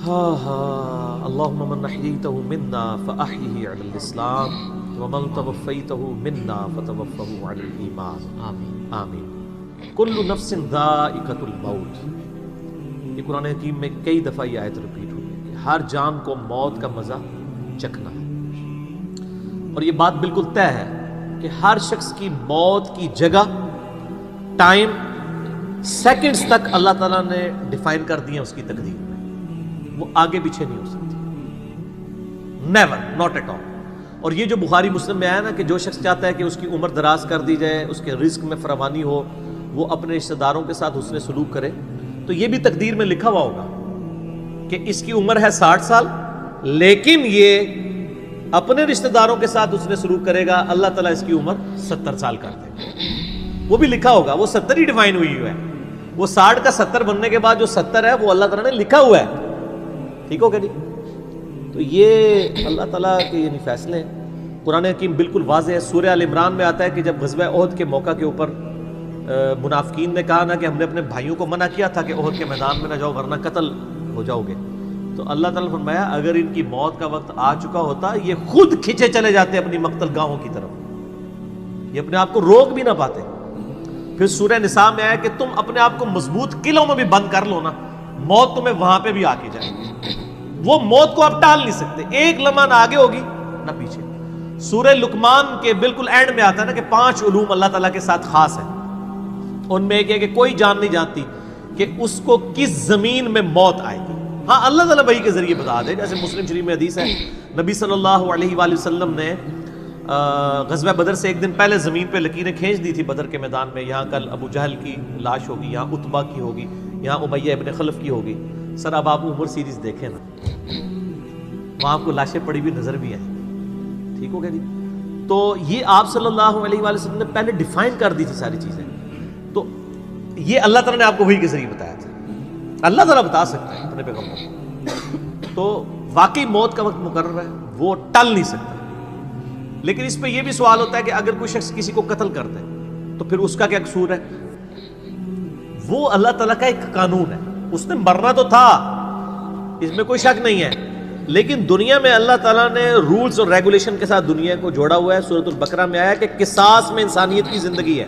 اللہم من احییتہ منا فاحیہ علی الاسلام ومن توفیتہ منا فتوفہ علی الایمان آمین آمین۔ کل نفس ذائقۃ الموت، یہ قرآن حکیم میں کئی دفعہ یہ آیت ریپیٹ ہوئی ہے کہ ہر جان کو موت کا مزہ چکھنا ہے، اور یہ بات بالکل طے ہے کہ ہر شخص کی موت کی جگہ، ٹائم، سیکنڈز تک اللہ تعالیٰ نے ڈیفائن کر دی ہے اس کی تقدیر میں، وہ آگے پیچھے نہیں ہو سکتی، نیور، ناٹ ایٹ آل۔ اور یہ جو بخاری مسلم میں آیا نا کہ جو شخص چاہتا ہے کہ اس کی عمر دراز کر دی جائے، اس کے رزق میں فراوانی ہو، وہ اپنے رشتہ داروں کے ساتھ حسن سلوک کرے، تو یہ بھی تقدیر میں لکھا ہوا ہوگا کہ اس کی عمر ہے 60 سال، لیکن یہ اپنے رشتہ داروں کے ساتھ حسن سلوک کرے گا، اللہ تعالیٰ اس کی عمر 70 سال کر دے گا، وہ بھی لکھا ہوگا، وہ 70 ہی ڈیفائن ہوئی ہے، وہ 60 کا 70 بننے کے بعد جو 70 ہے وہ اللہ تعالیٰ نے لکھا ہوا ہے، ٹھیک ہو گیا جی؟ تو یہ اللہ تعالیٰ کے یعنی فیصلے ہیں، قرآن حکیم بالکل واضح ہے۔ سورہ آل عمران میں آتا ہے کہ جب غزوہ احد کے موقع کے اوپر منافقین نے کہا نا کہ ہم نے اپنے بھائیوں کو منع کیا تھا کہ احد کے میدان میں نہ جاؤ ورنہ قتل ہو جاؤ گے، تو اللہ تعالیٰ نے فرمایا اگر ان کی موت کا وقت آ چکا ہوتا یہ خود کھنچے چلے جاتے اپنی مقتل گاہوں کی طرف، یہ اپنے آپ کو روک بھی نہ پاتے۔ پھر سورہ نساء میں آیا کہ تم اپنے آپ کو مضبوط قلعوں میں بھی بند کر لو نا، موت تمہیں وہاں پہ بھی آ کے جائے گی، وہ موت کو آپ ٹال نہیں سکتے، ایک لمحہ نہ آگے ہوگی نہ پیچھے۔ سورہ لقمان کے بالکل اینڈ میں آتا ہے نا کہ 5 علوم اللہ تعالیٰ کے ساتھ خاص ہیں، ان میں ایک ہے کہ کوئی جان نہیں جانتی کہ اس کو کس زمین میں موت آئے گی، ہاں اللہ تعالیٰ وحی کے ذریعے بتا دے، جیسے مسلم شریف میں حدیث ہے نبی صلی اللہ علیہ وآلہ وسلم نے غزوہ بدر سے ایک دن پہلے زمین پہ لکیریں کھینچ دی تھی بدر کے میدان میں، یہاں کل ابو جہل کی لاش ہوگی، یہاں عتبہ کی ہوگی، یہاں امیہ ابن خلف کی ہوگی۔ سر اب آپ عمر سیریز دیکھیں نا، وہاں آپ کو لاشیں پڑی ہوئی نظر بھی آئیں، ٹھیک ہو گیا جی؟ تو یہ آپ صلی اللہ علیہ وآلہ وسلم نے پہلے ڈیفائن کر دی تھی ساری چیزیں، تو یہ اللہ تعالیٰ نے آپ کو وحی کے ذریعے بتایا تھا، اللہ تعالیٰ بتا سکتا ہے اپنے پیغمبر کو، تو واقعی موت کا وقت مقرر ہے، وہ ٹل نہیں سکتا۔ لیکن اس پہ یہ بھی سوال ہوتا ہے کہ اگر کوئی شخص کسی کو قتل کر دے تو پھر اس کا کیا قصور ہے؟ وہ اللہ تعالیٰ کا ایک قانون ہے، اس نے مرنا تو تھا، اس میں کوئی شک نہیں ہے، لیکن دنیا میں اللہ تعالیٰ نے رولز اور ریگولیشن کے ساتھ دنیا کو جوڑا ہوا ہے۔ سورۃ البقرہ میں آیا کہ قصاص میں انسانیت کی زندگی ہے،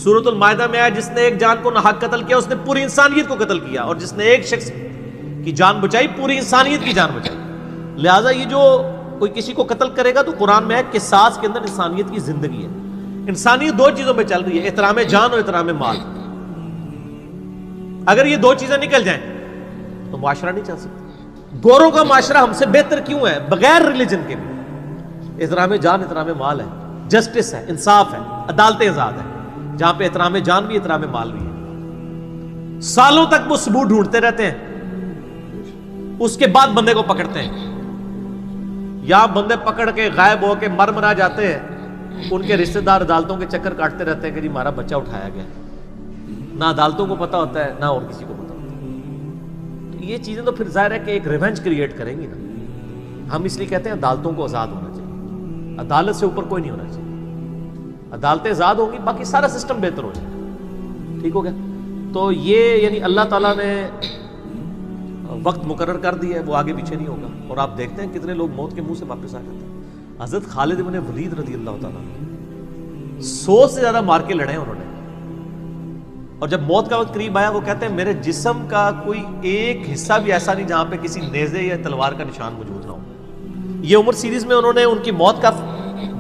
سورۃ المائدہ میں آیا جس نے ایک جان کو ناحق قتل کیا اس نے پوری انسانیت کو قتل کیا، اور جس نے ایک شخص کی جان بچائی پوری انسانیت کی جان بچائی۔ لہٰذا یہ جو کوئی کسی کو قتل کرے گا تو قرآن میں ہے قصاص کے اندر انسانیت کی زندگی ہے۔ انسانیت 2 چیزوں پہ چل رہی ہے، احترام جان اور احترام مال۔ اگر یہ 2 چیزیں نکل جائیں تو معاشرہ نہیں چل سکتا۔ گوروں کا معاشرہ ہم سے بہتر کیوں ہے؟ بغیر ریلیجن کے بھی احترام جان احترام مال ہے، جسٹس ہے، انصاف ہے، عدالتیں آزاد ہیں، جہاں پہ احترام جان بھی احترام مال بھی ہے۔ سالوں تک وہ ثبوت ڈھونڈتے رہتے ہیں، اس کے بعد بندے کو پکڑتے ہیں، یا بندے پکڑ کے غائب ہو کے مر مرا جاتے ہیں، ان کے رشتہ دار عدالتوں کے چکر کاٹتے رہتے ہیں کہ جی ہمارا بچہ اٹھایا گیا، نہ عدالتوں کو پتہ ہوتا ہے نہ اور کسی کو پتہ ہوتا ہے۔ تو یہ چیزیں تو پھر ظاہر ہے کہ ایک ریونج کریٹ کریں گی نا۔ ہم اس لیے کہتے ہیں عدالتوں کو آزاد ہونا چاہیے، عدالت سے اوپر کوئی نہیں ہونا چاہیے، عدالتیں آزاد ہوں گی باقی سارا سسٹم بہتر ہو جائے گا، ٹھیک ہو گیا؟ تو یہ یعنی اللہ تعالیٰ نے وقت مقرر کر دیا ہے، وہ آگے پیچھے نہیں ہوگا۔ اور آپ دیکھتے ہیں کتنے لوگ موت کے منہ سے واپس آ جاتے ہیں۔ حضرت خالد بن ولید رضی اللہ تعالیٰ 100 سے زیادہ مار کے لڑے انہوں نے، اور جب موت کا وقت قریب آیا وہ کہتے ہیں میرے جسم کا کوئی ایک حصہ بھی ایسا نہیں جہاں پہ کسی نیزے یا تلوار کا نشان موجود نہ ہو۔ یہ عمر سیریز میں انہوں نے ان کی موت کا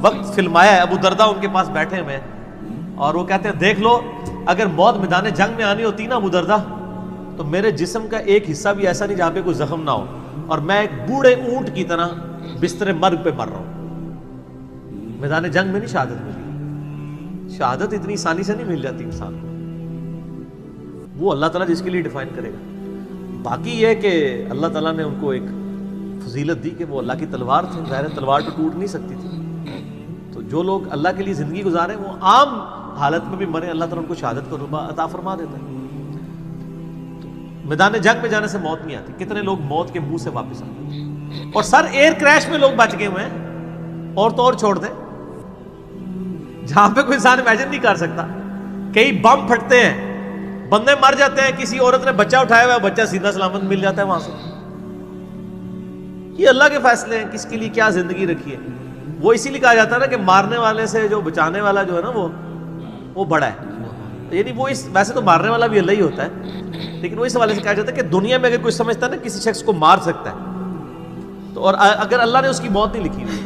وقت فلمایا ہے، ابو دردہ ان کے پاس بیٹھے ہوئے ہیں اور وہ کہتے ہیں دیکھ لو اگر موت میدان جنگ میں آنی ہوتی نا ابو دردہ تو میرے جسم کا ایک حصہ بھی ایسا نہیں جہاں پہ کوئی زخم نہ ہو، اور میں ایک بوڑھے اونٹ کی طرح بستر مرگ پہ مر رہا ہوں۔ میدان جنگ میں نہیں شہادت ملی، شہادت اتنی آسانی سے نہیں مل جاتی انسان کو، وہ اللہ تعالیٰ جس کے لیے ڈیفائن کرے گا۔ باقی یہ کہ اللہ تعالیٰ نے ان کو ایک فضیلت دی کہ وہ اللہ کی تلوار تھے، ظاہر تلوار تو ٹوٹ نہیں سکتی تھی، تو جو لوگ اللہ کے لیے زندگی گزارے وہ عام حالت میں بھی مرے اللہ تعالیٰ ان کو شہادت کا رتبہ عطا فرما دیتا ہے۔ میدان جنگ میں جانے سے موت نہیں آتی، کتنے لوگ موت کے منہ سے واپس آتے ہیں، اور سر ایئر کریش میں لوگ بچ گئے ہوئے ہیں، اور تو اور چھوڑ دیں جہاں پہ کوئی انسان امیجن نہیں کر سکتا، کئی بم پھٹتے ہیں، بندے مر جاتے ہیں، کسی عورت نے بچہ اٹھایا ہوا ہے، بچہ سیدھا سلامت مل جاتا ہے وہاں سے، یہ اللہ کے فیصلے ہیں کس کے لیے کیا زندگی رکھی ہے. وہ اسی لیے کہا جاتا ہے نا کہ مارنے والے سے جو بچانے والا جو ہے نا وہ بڑا ہے. یعنی وہ ویسے تو مارنے والا بھی اللہ ہی ہوتا ہے، لیکن وہ اس حوالے سے کہا جاتا ہے کہ دنیا میں اگر کوئی سمجھتا ہے نا کسی شخص کو مار سکتا ہے تو، اور اگر اللہ نے اس کی موت نہیں لکھی ہوئی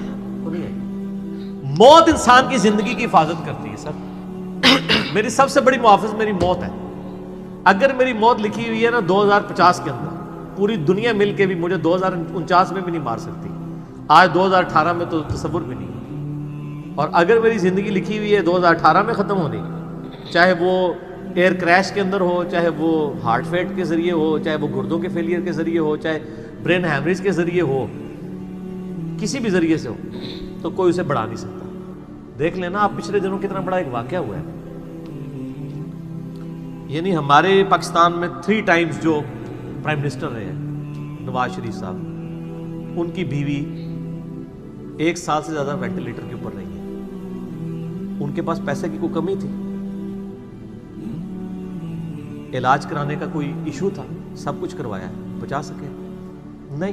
تو نہیں ہے. موت انسان کی زندگی کی حفاظت کرتی ہے سر. میری سب سے بڑی محافظ میری موت ہے. اگر میری موت لکھی ہوئی ہے نا 2050 کے اندر، پوری دنیا مل کے بھی مجھے 2049 میں بھی نہیں مار سکتی. آج 2018 میں تو تصور بھی نہیں. اور اگر میری زندگی لکھی ہوئی ہے 2018 میں ختم ہونی، چاہے وہ ایئر کریش کے اندر ہو، چاہے وہ ہارٹ فیٹ کے ذریعے ہو، چاہے وہ گردوں کے فیلئر کے ذریعے ہو، چاہے برین ہیمریج کے ذریعے ہو، کسی بھی ذریعے سے ہو، تو کوئی اسے بڑھا نہیں سکتا. دیکھ لینا آپ پچھلے دنوں کتنا بڑا ایک واقعہ ہوا ہے. یعنی ہمارے پاکستان میں 3 ٹائمز جو پرائم منسٹر رہے ہیں نواز شریف صاحب، ان کی بیوی 1 سال سے زیادہ وینٹیلیٹر کے اوپر رہی ہے. ان کے پاس پیسے کی کوئی کمی تھی؟ علاج کرانے کا کوئی ایشو تھا؟ سب کچھ کروایا ہے، بچا سکے؟ نہیں.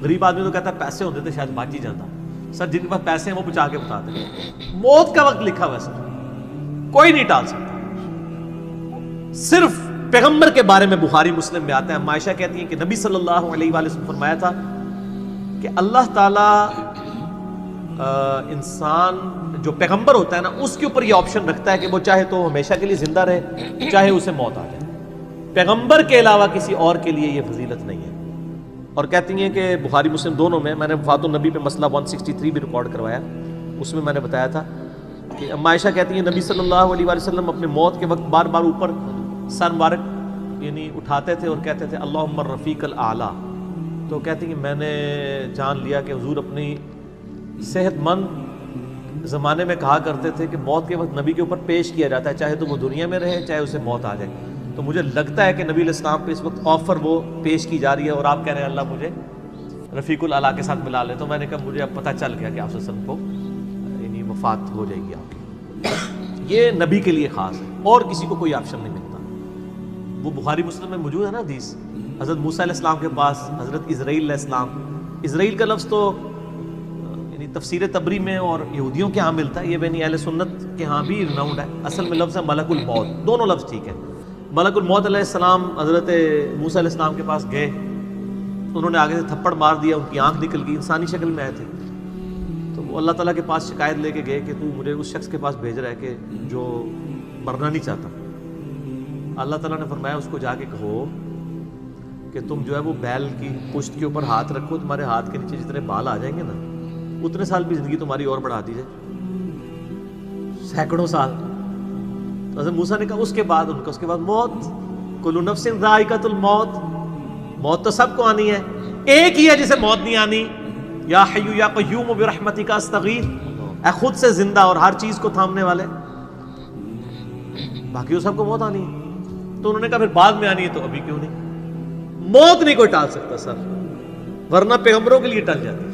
غریب آدمی تو کہتا ہے پیسے ہوتے تھے شاید بچ ہی جاتا. سر جن کے پاس پیسے ہیں وہ بچا کے بتاتے ہیں. موت کا وقت لکھا ہوا ہے سر، کوئی نہیں ٹال سکتا. صرف پیغمبر کے بارے میں بخاری مسلم میں آتا ہے، عائشہ کہتی ہیں کہ نبی صلی اللہ علیہ وآلہ وسلم فرمایا تھا کہ اللہ تعالیٰ انسان جو پیغمبر ہوتا ہے نا اس کے اوپر یہ آپشن رکھتا ہے کہ وہ چاہے تو ہمیشہ کے لیے زندہ رہے، چاہے اسے موت آ جائے. پیغمبر کے علاوہ کسی اور کے لیے یہ فضیلت نہیں ہے. اور کہتی ہیں کہ بخاری مسلم دونوں میں نے وفات النبی پہ مسئلہ 163 بھی ریکارڈ کروایا، اس میں میں نے بتایا تھا کہ عائشہ کہتی ہیں نبی صلی اللہ علیہ وآلہ وسلم اپنے موت کے وقت بار بار اوپر سر مبارک یعنی اٹھاتے تھے اور کہتے تھے اللہم الرفیق الاعلیٰ. تو کہتی ہیں میں نے جان لیا کہ حضور اپنی صحت مند زمانے میں کہا کرتے تھے کہ موت کے وقت نبی کے اوپر پیش کیا جاتا ہے، چاہے تو وہ دنیا میں رہے چاہے اسے موت آ جائے. تو مجھے لگتا ہے کہ نبی علیہ السلام پہ اس وقت آفر وہ پیش کی جا رہی ہے اور آپ کہہ رہے ہیں اللہ مجھے رفیق الاعلیٰ کے ساتھ ملا لے. تو میں نے کہا مجھے اب پتہ چل گیا کہ آپ صلی اللہ علیہ وسلم کو یعنی وفات ہو جائے گی آپ کی. یہ نبی کے لیے خاص ہے اور کسی کو کوئی آپشن نہیں ملتا. وہ بخاری مسلم میں موجود ہے نا حدیث، حضرت موسیٰ علیہ السلام کے پاس حضرت اسرائیل علیہ السلام. اسرائیل کا لفظ تو یعنی تفسیر تبری میں اور یہودیوں کے ہاں ملتا ہے، یہ بین اہل سنت کے ہاں بھی رناؤنڈ ہے. اصل میں لفظ ہے ملک الموت. دونوں لفظ ٹھیک ہے. ملک الموت علیہ السلام حضرت موسیٰ علیہ السلام کے پاس گئے، انہوں نے آگے سے تھپڑ مار دیا، ان کی آنکھ نکل گئی، انسانی شکل میں آئے تھے. تو وہ اللہ تعالیٰ کے پاس شکایت لے کے گئے کہ تو مجھے اس شخص کے پاس بھیج رہا ہے کہ جو مرنا نہیں چاہتا. اللہ تعالیٰ نے فرمایا اس کو جا کے کہو کہ تم جو ہے وہ بیل کی پشت کے اوپر ہاتھ رکھو، تمہارے ہاتھ کے نیچے جتنے بال آ جائیں گے نا اتنے سال بھی زندگی تمہاری اور بڑھا دی جائے، سینکڑوں سال. تو حضرت موسیٰ نے کہا اس کے بعد ان کا اس کے بعد موت. کل نفس ذائقۃ الموت، موت تو سب کو آنی ہے، ایک ہی ہے جسے موت نہیں آنی. یا حی یا قیوم برحمتک استغیث، اے خود سے زندہ اور ہر چیز کو تھامنے والے، باقی وہ سب کو موت آنی ہے. تو انہوں نے کہا پھر بعد میں آنی ہے تو ابھی کیوں نہیں؟ موت نہیں کوئی ٹال سکتا سر، ورنہ پیغمبروں کے لیے ٹل جاتی.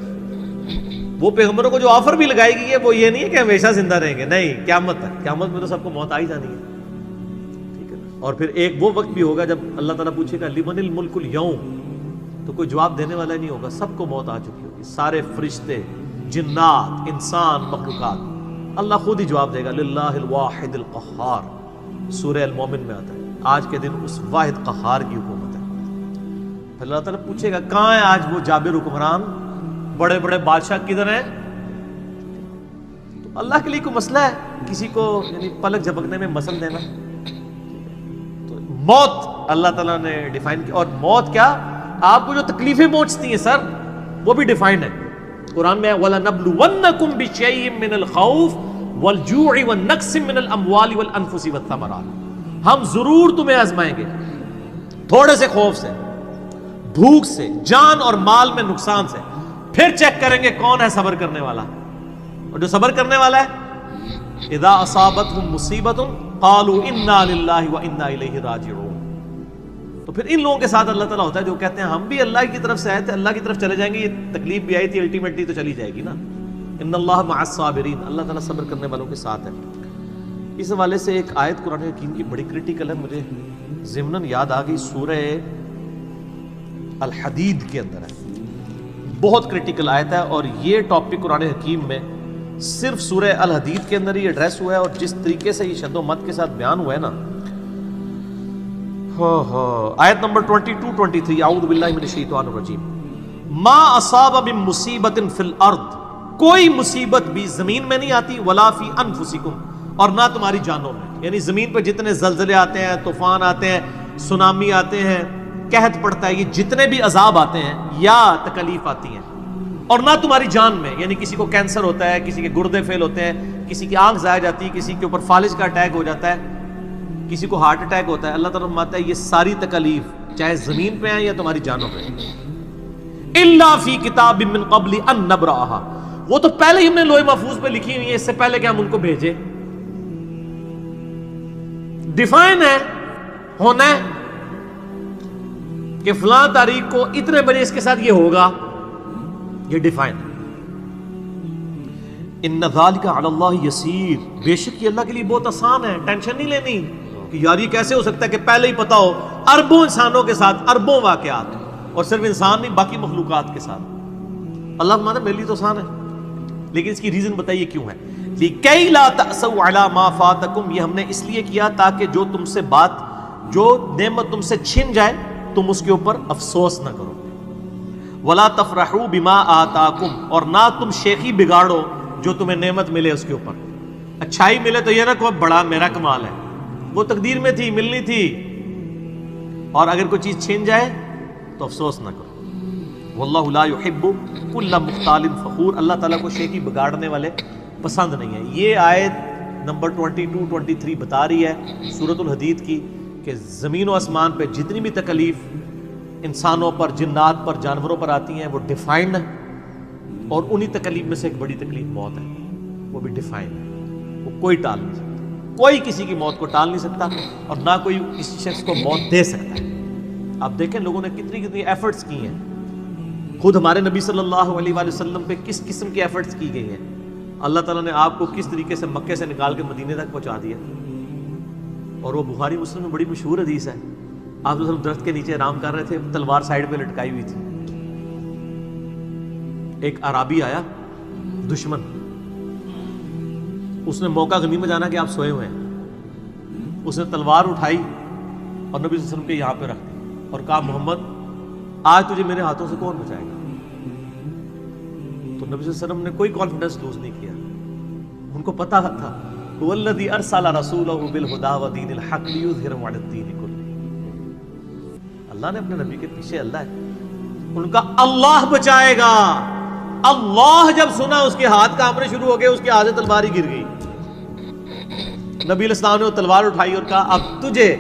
وہ پیغمبروں کو جو آفر بھی لگائی گئی ہے وہ یہ نہیں ہے کہ ہمیشہ زندہ رہیں گے، نہیں، قیامت تک. قیامت میں تو سب کو موت آ ہی جانی ہے، ٹھیک ہے نا. اور پھر ایک وہ وقت بھی ہوگا جب اللہ تعالیٰ پوچھے گا لمن الملک اليوم، تو کوئی جواب دینے والا نہیں ہوگا، سب کو موت آ چکی ہوگی. سارے فرشتے، جنات، انسان، مخلوقات، اللہ خود ہی جواب دے گا للہ الواحد القہار. سورہ المومن میں آتا ہے آج کے دن اس واحد قہار کی حکومت ہے. پھر اللہ تعالیٰ پوچھے گا کہاں ہے آج وہ جابر حکمران، بڑے بڑے بادشاہ کدھر ہیں؟ تو اللہ کے لیے کوئی مسئلہ ہے کسی کو یعنی پلک جھپکنے میں مسل دینا؟ تو موت اللہ تعالیٰ نے ڈیفائن کی. اور موت کیا، آپ کو جو تکلیفیں پہنچتی ہیں سر وہ بھی ڈیفائنڈ ہے. قرآن میں وَلَنَبْلُوَنَّكُمْ بِشَيْءٍ مِّنَ الْخَوْفِ وَالْجُوعِ وَالنَّقْصِ مِّنَ الْأَمْوَالِ وَالْأَنفُسِ وَالثَّمَرَاتِ. ہم ضرور تمہیں آزمائیں گے تھوڑے سے خوف سے، بھوک سے، جان اور مال میں نقصان سے. پھر چیک کریں گے کون ہے صبر کرنے والا. اور جو صبر کرنے والا ہے اذا اصابتهم مصیبت قالوا انا للہ وانا الیہ راجعون. تو پھر ان لوگوں کے ساتھ اللہ تعالیٰ ہوتا ہے جو کہتے ہیں ہم بھی اللہ کی طرف سے آئے تھے، اللہ کی طرف چلے جائیں گے، یہ تکلیف بھی آئی تھی الٹیمیٹلی تو چلی جائے گی نا. ان اللہ مع الصابرین، اللہ تعالیٰ صبر کرنے والوں کے ساتھ ہے. اس حوالے سے ایک آیت قرآن حکیم کی بڑی کریٹیکل ہے، مجھے ضمناً یاد آ گئی، سورہ الحدید کے اندر ہے. بہت کرٹیکل آیت ہے، اور یہ ٹاپک قرآن حکیم میں صرف سورہ الحدید کے اندر ہی ایڈریس ہوا ہے، اور جس طریقے سے یہ شد و مت کے ساتھ بیان ہوا ہے نا، آیت نمبر 22-23، اعوذ باللہ من الشیطان الرجیم، ما اصاب من مصیبت فی الارض، کوئی مصیبت بھی زمین میں نہیں آتی، ولا فی انفسکم، اور نہ تمہاری جانوں میں، یعنی زمین پہ جتنے زلزلے آتے ہیں، طوفان آتے ہیں، سونامی آتے ہیں، قحط پڑتا ہے، یہ جتنے بھی عذاب آتے ہیں یا تکلیف آتی ہیں، اور نہ تمہاری جان میں، یعنی کسی کو کینسر ہوتا ہے، کسی کے گردے فیل ہوتے ہیں، کسی کی آنکھ ضائع جاتی ہے، کسی کے اوپر فالج کا اٹیک ہو جاتا ہے، کسی کو ہارٹ اٹیک ہوتا ہے، اللہ تعالیٰ فرماتا ہے یہ ساری تکلیف چاہے زمین پہ ہیں یا تمہاری جانوں پہ ہیں، الا فی کتاب من قبل ان نبرأها، وہ تو پہلے ہی ہم نے لوح محفوظ پہ لکھی ہوئی ہیں، اس سے پہلے کہ ہم ان کو بھیجے، ڈیفائن ہے، ہونا ہے کہ فلاں تاریخ کو اتنے بجے اس کے ساتھ یہ ہوگا، یہ ڈیفائن ہے۔ ان ذالک علی اللہ یسیر، بے شک یہ اللہ کے لیے بہت آسان ہے، ٹینشن نہیں لینی کہ یار یہ کیسے ہو سکتا ہے کہ پہلے ہی پتا ہو، اربوں انسانوں کے ساتھ اربوں واقعات، اور صرف انسان نہیں باقی مخلوقات کے ساتھ، اللہ فرماتا ہے میرے لیے تو آسان ہے، لیکن اس کی ریزن بتائیے کیوں ہے، لِكَيْ لَا تَأْسَوْا عَلَى مَا فَاتَكُمْ، یہ ہم نے اس لیے کیا تاکہ جو تم سے بات، جو نعمت تم سے چھن جائے تم اس کے اوپر افسوس نہ کرو، وَلَا تَفْرَحُوا بِمَا آتَاكُمْ، اور نہ تم شیخی بگاڑو جو تمہیں نعمت ملے اس کے اوپر، اچھائی ملے تو یہ نہ کہو بڑا میرا کمال ہے، وہ تقدیر میں تھی، ملنی تھی، اور اگر کوئی چیز چھن جائے تو افسوس نہ کرو، واللہ لا يحب كل مختال فخور، اللہ تعالیٰ کو شیخی بگاڑنے والے پسند نہیں ہے۔ یہ آیت نمبر 22-23 بتا رہی ہے سورۃ الحدید کی کہ زمین و آسمان پہ جتنی بھی تکلیف انسانوں پر، جنات پر، جانوروں پر آتی ہیں وہ ڈیفائنڈ ہے، اور انہی تکلیف میں سے ایک بڑی تکلیف موت ہے، وہ بھی ڈیفائنڈ ہے، وہ کوئی ٹال نہیں سکتا، کوئی کسی کی موت کو ٹال نہیں سکتا، اور نہ کوئی کسی شخص کو موت دے سکتا ہے۔ آپ دیکھیں لوگوں نے کتنی کتنی ایفرٹس کی ہیں، خود ہمارے نبی صلی اللہ علیہ وآلہ وسلم پہ کس قسم کی ایفرٹس کی گئی ہیں، اللہ تعالیٰ نے آپ کو کس طریقے سے مکے سے نکال کے مدینے تک پہنچا دیا، اور وہ بخاری مسلم میں بڑی مشہور حدیث ہے، آپ تو درخت کے نیچے آرام کر رہے تھے، تلوار سائیڈ پہ لٹکائی ہوئی تھی، ایک عرابی آیا دشمن، اس نے موقع غنیمت جانا کہ آپ سوئے ہوئے ہیں، اس نے تلوار اٹھائی اور نبی صلی اللہ علیہ وسلم کے یہاں پہ رکھ دی اور کہا محمد آج تجھے میرے ہاتھوں سے کون بچائے گا؟ تو نبی صلی اللہ علیہ وسلم نے کوئی کانفیڈنس لوز نہیں کیا، ان کو پتا تھا هو الذی ارسل رسولہ بالہدی ودین الحق لیظہرہ علی الدین کلہ، اللہ نے اپنے نبی کے پیچھے اللہ ہے، ان کا اللہ بچائے گا، اللہ جب سنا اس کے ہاتھ کانپنے شروع ہو گئے، اس کے ہاتھ سے تلوار ہی گر گئی، نبی علیہ السلام نے وہ تلوار اٹھائی اور کہا اب تجھے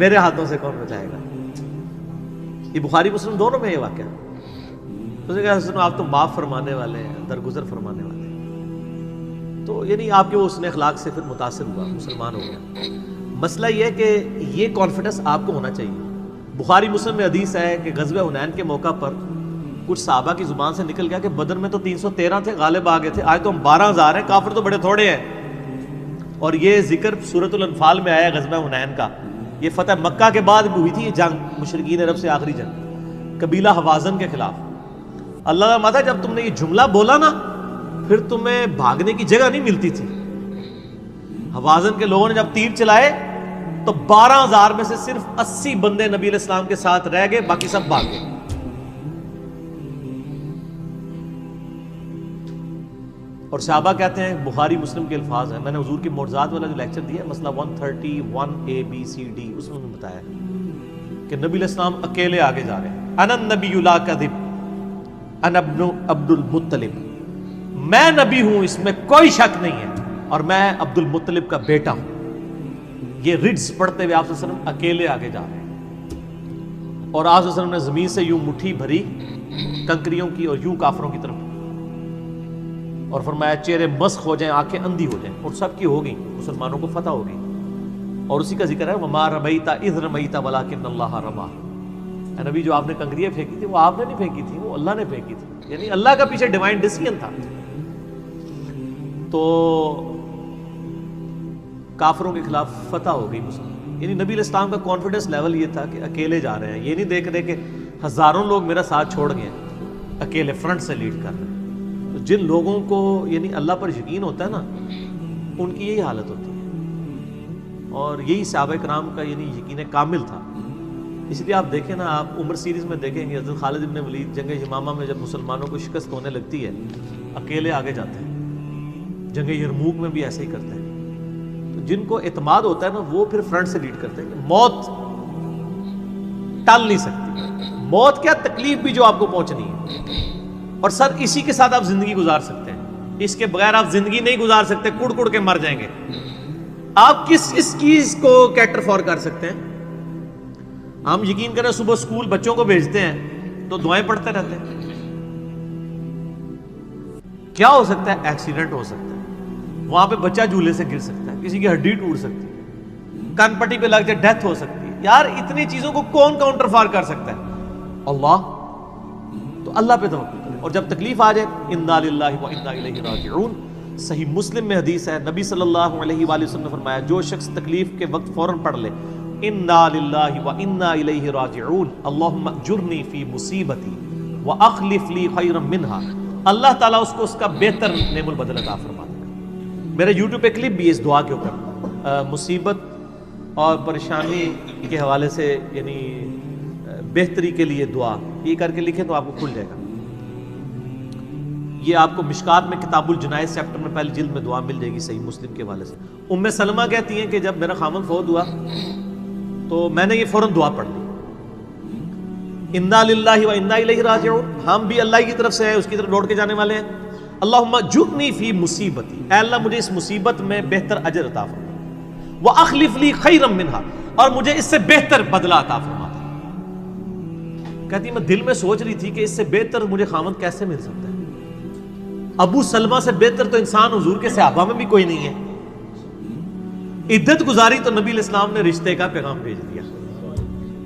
میرے ہاتھوں سے کون بچائے گا؟ یہ بخاری مسلم دونوں میں یہ واقعہ، اس نے کہا حسن آپ تو معاف فرمانے والے ہیں، درگزر فرمانے والے ہیں، تو یعنی آپ کے وہ حسن اخلاق سے پھر متاثر ہوا، مسلمان ہو گیا۔ مسئلہ یہ ہے کہ یہ کانفیڈنس آپ کو ہونا چاہیے۔ بخاری مسلم میں حدیث ہے کہ غزوہ حنین کے موقع پر کچھ صحابہ کی زبان سے نکل گیا کہ بدر میں تو 313 تھے، غالب آ گئے تھے، آج تو ہم 12,000 ہیں، کافر تو بڑے تھوڑے ہیں، اور یہ ذکر سورۃ الانفال میں آیا غزوہ حنین کا، یہ فتح مکہ کے بعد بھی ہوئی تھی یہ جنگ، مشرکین عرب سے آخری جنگ قبیلہ حوازن کے خلاف۔ اللہ کا ماتا جب تم نے یہ جملہ بولا نا پھر تمہیں بھاگنے کی جگہ نہیں ملتی تھی، حوازن کے لوگوں نے جب تیر چلائے تو 12,000 میں سے صرف 80 بندے نبی علیہ السلام کے ساتھ رہ گئے، باقی سب بھاگ گئے۔ اور صحابہ کہتے ہیں، بخاری مسلم کے الفاظ ہیں، میں نے حضور کی معجزات والا جو لیکچر دیا ہے مسئلہ 131 اس میں بتایا کہ نبی علیہ السلام اکیلے آگے جا رہے ہیں، انا النبی لا کذب انا ابن عبد المطلب، میں نبی ہوں اس میں کوئی شک نہیں ہے، اور میں عبد المطلب کا بیٹا ہوں۔ یہ رڈز پڑھتے ہوئے آپ صلی اللہ علیہ وسلم اکیلے آگے جا رہے ہیں، اور آپ صلی اللہ علیہ وسلم نے زمین سے یوں مٹھی بھری کنکریوں کی اور یوں کافروں کی طرف، اور فرمایا چہرے مسخ ہو جائیں، آنکھیں اندھی ہو جائیں، اور سب کی ہو گئی، مسلمانوں کو فتح ہو گئی، اور اسی کا ذکر ہے وما رمیت اذ رمیت ولکن اللہ رمی، اے نبی جو آپ نے کنکریاں پھینکی تھی وہ آپ نے نہیں پھینکی تھی، وہ اللہ نے پھینکی تھی، یعنی اللہ کا پیچھے ڈیوائن ڈیسیژن تھا۔ تو کافروں کے خلاف فتح ہو گئی مسلم، یعنی نبی علیہ السلام کا کانفیڈنس لیول یہ تھا کہ اکیلے جا رہے ہیں، یہ نہیں دیکھ رہے کہ ہزاروں لوگ میرا ساتھ چھوڑ گئے ہیں، اکیلے فرنٹ سے لیڈ کر رہے ہیں. تو جن لوگوں کو یعنی اللہ پر یقین ہوتا ہے نا، ان کی یہی حالت ہوتی ہے، اور یہی صحابہ کرام کا یعنی یقین کامل تھا. اس لیے آپ دیکھیں نا، آپ عمر سیریز میں دیکھیں گے حضرت خالد بن ولید جنگ یمامہ میں جب مسلمانوں کو شکست ہونے لگتی ہے اکیلے آگے جاتے ہیں. جنگ یرموک میں بھی ایسے ہی کرتے ہیں. تو جن کو اعتماد ہوتا ہے نا وہ پھر فرنٹ سے لیڈ کرتے ہیں. موت ٹال نہیں سکتی. موت کیا، تکلیف بھی جو آپ کو پہنچنی ہے، اور سر اسی کے ساتھ آپ زندگی گزار سکتے ہیں. اس کے بغیر آپ زندگی نہیں گزار سکتے، کڑ کڑ کے مر جائیں گے. آپ کس چیز کو کیٹر فار کر سکتے ہیں؟ ہم یقین کریں صبح اسکول بچوں کو بھیجتے ہیں تو دعائیں پڑھتے رہتے ہیں. کیا ہو سکتا ہے؟ ایکسیڈنٹ ہو سکتا ہے، وہاں پہ بچہ جھولے سے گر سکتا ہے، کسی کی ہڈی ٹوٹ سکتی ہے، کان پٹی پہ لگ جائے ڈیتھ ہو سکتی ہے. یار اتنی چیزوں کو کون کاؤنٹر فار کر سکتا ہے؟ اللہ. تو اللہ پہ توکل کریں، اور جب تکلیف آ جائے انا للہ و انا الیہ راجعون. صحیح مسلم میں حدیث ہے، نبی صلی اللہ علیہ وآلہ وسلم نے فرمایا جو شخص تکلیف کے وقت فوراً پڑھ لے انا للہ و انا الیہ راجعون اللہم اجرنی فی مصیبتی واخلف لی خیرا منہا، اللہ تعالیٰ اس کو اس کا بہتر نعم البدل عطا فرما دے گا. میرے یوٹیوب پہ کلپ بھی ہے اس دعا کے اوپر، مصیبت اور پریشانی کے حوالے سے یعنی بہتری کے لیے دعا، یہ کر کے لکھیں تو آپ کو کھل جائے گا. یہ آپ کو مشکات میں کتاب الجنائز چیپٹر میں پہلی جلد میں دعا مل جائے گی صحیح مسلم کے حوالے سے. ام سلمہ کہتی ہیں کہ جب میرا خامن فوت ہوا تو میں نے یہ فوراً دعا پڑھ لی، انا للہ و انا الیہ راجعون، ہم بھی اللہ کی طرف سے ہیں، اس کی طرف لوٹ کے جانے والے ہیں. اللہم اجرنی فی مصیبتی، اے اللہ مجھے اس مصیبت میں بہتر اجر عطا فرما، واخلف لی خیرا منہا، اور مجھے اس سے بہتر بدلہ عطا فرما. کہتی میں دل میں سوچ رہی تھی کہ اس سے بہتر مجھے خامد کیسے مل سکتا ہے؟ ابو سلمہ سے بہتر تو انسان حضور کے صحابہ میں بھی کوئی نہیں ہے. عدت گزاری تو نبی علیہ السلام نے رشتے کا پیغام بھیج دیا،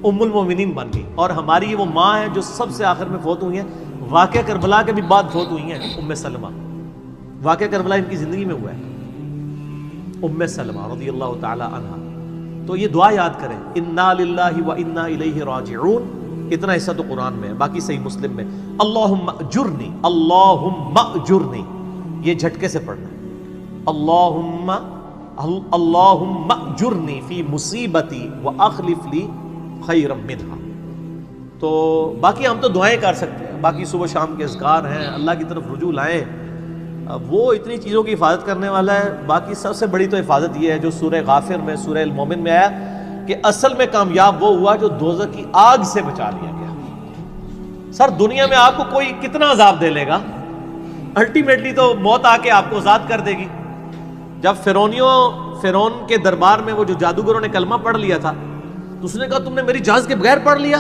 ام المومنین بن گئی. اور ہماری وہ ماں ہے جو سب سے آخر میں فوت ہوئی ہیں، واقعہ کربلا کے بھی بعد فوت ہوئی ہیں. ام سلمہ، واقعہ کربلا ان کی زندگی میں ہوا ہے، ام سلمہ رضی اللہ تعالی عنہا. تو یہ دعا یاد کریں، انا للہ و انا الیہ راجعون. اتنا حصہ تو قرآن میں ہے، باقی صحیح مسلم میں اللہم اجرنی، اللہم اجرنی، یہ جھٹکے سے پڑھنا ہے. اللہم اجرنی فی مصیبتی واخلف لی خیرا منہا. تو باقی ہم تو دعائیں کر سکتے ہیں، باقی صبح شام کے اذکار ہیں، اللہ کی طرف رجوع لائیں، وہ اتنی چیزوں کی حفاظت کرنے والا ہے. باقی سب سے بڑی تو حفاظت یہ ہے جو سورہ غافر میں، سورہ المومن میں آیا کہ اصل میں کامیاب وہ ہوا جو دوزخ کی آگ سے بچا لیا گیا. سر دنیا میں آپ کو کوئی کتنا عذاب دے لے گا، الٹیمیٹلی تو موت آ کے آپ کو آزاد کر دے گی. جب فرعون کے دربار میں وہ جو جادوگروں نے کلمہ پڑھ لیا تھا تو اس نے کہا تم نے میری اجازت کے بغیر پڑھ لیا،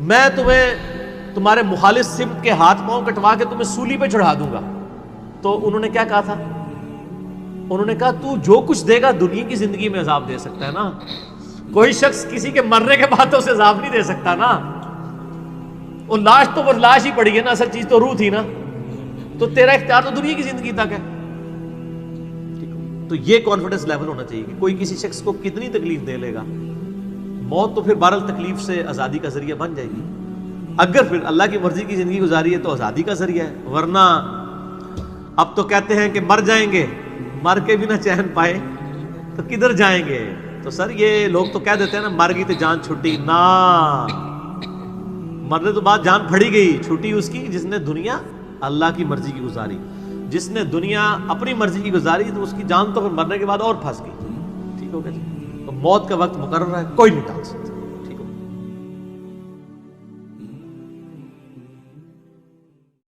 میں تمہیں تمہارے مخالف سمت کے ہاتھ پاؤں کٹوا کے تمہیں سولی پہ چڑھا دوں گا. تو انہوں نے کیا کہا تھا؟ انہوں نے کہا تو جو کچھ دے گا دنیا کی زندگی میں عذاب دے سکتا ہے نا، کوئی شخص کسی کے مرنے کے بعد تو اسے عذاب نہیں دے سکتا نا. وہ لاش تو وہ لاش ہی پڑی ہے نا، اصل چیز تو روح تھی نا. تو تیرا اختیار تو دنیا کی زندگی تک ہے. تو یہ کانفیڈنس لیول ہونا چاہیے کہ کوئی کسی شخص کو کتنی تکلیف دے لے گا، موت تو پھر بہرحال تکلیف سے آزادی کا ذریعہ بن جائے گی. اگر پھر اللہ کی مرضی کی زندگی گزاری ہے تو آزادی کا ذریعہ ہے، ورنہ اب تو کہتے ہیں کہ مر جائیں گے، مر کے بھی نہ چین پائے تو کدھر جائیں گے. تو سر یہ لوگ تو کہہ دیتے ہیں نا مر گئی تو جان چھٹی، نہ، مرنے تو بعد جان پھڑی گئی. چھٹی اس کی جس نے دنیا اللہ کی مرضی کی گزاری، جس نے دنیا اپنی مرضی کی گزاری تو اس کی جان تو پھر مرنے کے بعد اور پھنس گئی. ٹھیک ہو گیا جی. تو موت کا وقت مقرر ہے، کوئی نہیں ٹال سکتا.